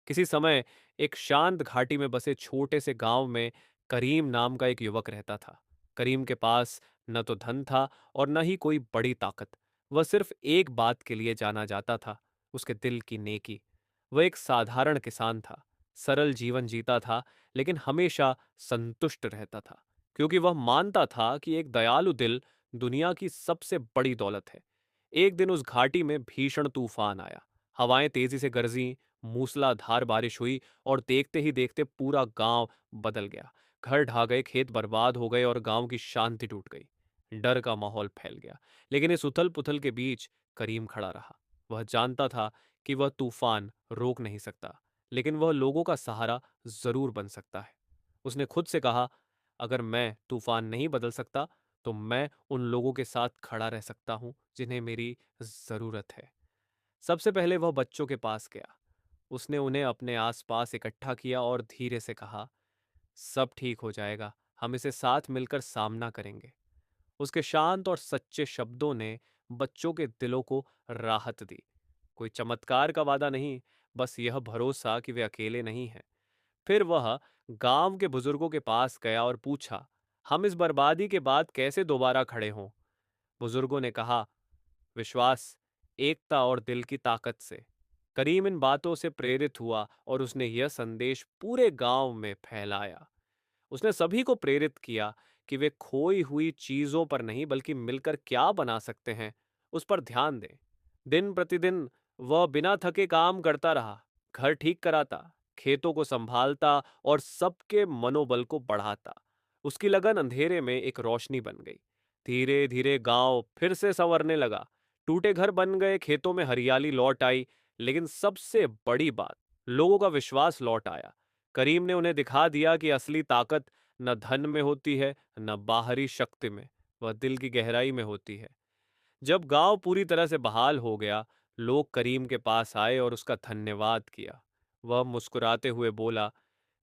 किसी समय एक शांत घाटी में बसे छोटे से गांव में करीम नाम का एक युवक रहता था। करीम के पास न तो धन था और न ही कोई बड़ी ताकत। वह सिर्फ एक बात के लिए जाना जाता था, उसके दिल की नेकी। वह एक साधारण किसान था, सरल जीवन जीता था, लेकिन हमेशा संतुष्ट रहता था, क्योंकि वह मानता था कि एक दयालु दिल दुनिया की सबसे बड़ी दौलत है। एक दिन उस घाटी में भीषण तूफान आया। हवाएं तेजी से गरजी, मूसलाधार बारिश हुई और देखते ही देखते पूरा गांव बदल गया। घर ढह गए, खेत बर्बाद हो गए और गांव की शांति टूट गई। डर का माहौल फैल गया, लेकिन इस उथल पुथल के बीच करीम खड़ा रहा। वह जानता था कि वह तूफान रोक नहीं सकता, लेकिन वह लोगों का सहारा जरूर बन सकता है। उसने खुद से कहा, अगर मैं तूफान नहीं बदल सकता तो मैं उन लोगों के साथ खड़ा रह सकता हूं जिन्हें मेरी जरूरत है। सबसे पहले वह बच्चों के पास गया। उसने उन्हें अपने आसपास इकट्ठा किया और धीरे से कहा, सब ठीक हो जाएगा, हम इसे साथ मिलकर सामना करेंगे। उसके शांत और सच्चे शब्दों ने बच्चों के दिलों को राहत दी। कोई चमत्कार का वादा नहीं, बस यह भरोसा कि वे अकेले नहीं हैं। फिर वह गांव के बुजुर्गों के पास गया और पूछा, हम इस बर्बादी के बाद कैसे दोबारा खड़े हों? बुजुर्गों ने कहा, विश्वास, एकता और दिल की ताकत से। करीम इन बातों से प्रेरित हुआ और उसने यह संदेश पूरे गांव में फैलाया। उसने सभी को प्रेरित किया कि वे खोई हुई चीजों पर नहीं बल्कि मिलकर क्या बना सकते हैं, उस पर ध्यान दें। दिन प्रतिदिन वह बिना थके काम करता रहा, घर ठीक कराता, खेतों को संभालता और सबके मनोबल को बढ़ाता। उसकी लगन अंधेरे में एक रोशनी बन गई। धीरे धीरे गांव फिर से संवरने लगा। टूटे घर बन गए, खेतों में हरियाली लौट आई, लेकिन सबसे बड़ी बात, लोगों का विश्वास लौट आया। करीम ने उन्हें दिखा दिया कि असली ताकत न धन में होती है, न बाहरी शक्ति में, वह दिल की गहराई में होती है। जब गांव पूरी तरह से बहाल हो गया, लोग करीम के पास आए और उसका धन्यवाद किया। वह मुस्कुराते हुए बोला,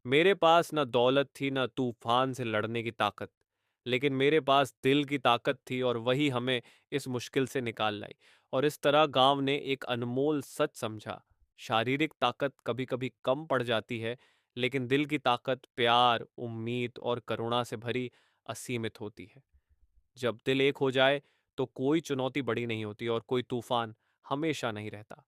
मेरे पास न दौलत थी न तूफान से लड़ने की ताकत, लेकिन मेरे पास दिल की ताकत थी और वही हमें इस मुश्किल से निकाल लाई। और इस तरह गांव ने एक अनमोल सच समझा, शारीरिक ताकत कभी कभी कम पड़ जाती है, लेकिन दिल की ताकत प्यार, उम्मीद और करुणा से भरी असीमित होती है। जब दिल एक हो जाए तो कोई चुनौती बड़ी नहीं होती और कोई तूफान हमेशा नहीं रहता।